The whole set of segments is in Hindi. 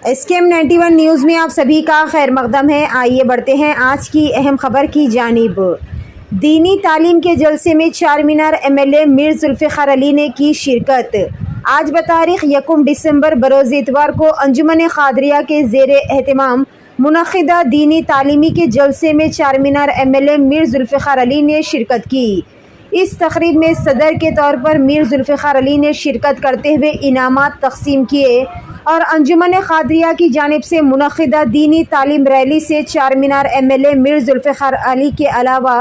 SKM 91 न्यूज़ में आप सभी का खैर मकदम है। आइए बढ़ते हैं आज की अहम खबर की जानिब। दीनी तालीम के जलसे में चारमीनार MLA मीर जुल्फ़िकार अली ने की शिरकत। आज बतारीख 1 दिसंबर बरोज़ इतवार को अंजुमन क़ादरिया के ज़ेरे एहतमाम मुनक़िदा दीनी तालीमी के जलसे में चारमीनार MLA मीर जुल्फ़िकार अली ने शिरकत की। इस तक़रीब में सदर के तौर पर मीर जुल्फ़िकार अली ने शिरकत करते हुए इनामात तक़सीम किए और अंजुमन क़ादरिया की जानिब से मुनक़िदा दीनी तालीम रैली से चारमीनार MLA मीर जुल्फ़िकार अली के अलावा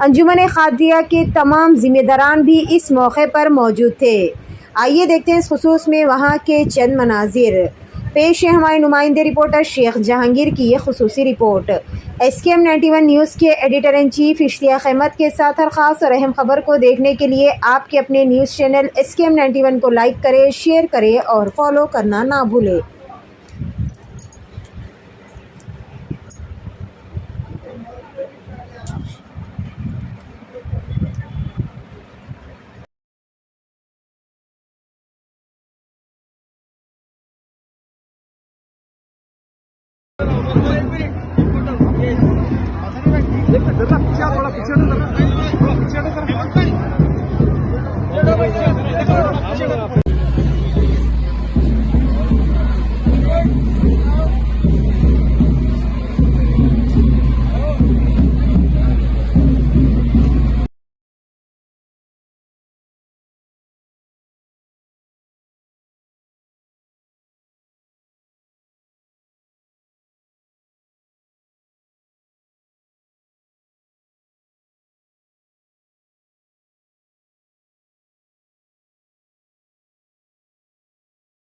अंजुमन क़ादरिया के तमाम ज़िम्मेदारान भी इस मौके पर मौजूद थे। आइए देखते हैं इस खुसूस में वहाँ के चंद मनाजिर। पेश है हमारे नुमाइंदे रिपोर्टर शेख जहांगीर की ये खुसूसी रिपोर्ट। SKM 91 न्यूज़ के editor in chief Ishtiaq Ahmed के साथ हर ख़ास और अहम खबर को देखने के लिए आपके अपने न्यूज़ चैनल SKM 91 को लाइक करें, शेयर करें और फॉलो करना ना भूलें। थोड़ा पीछे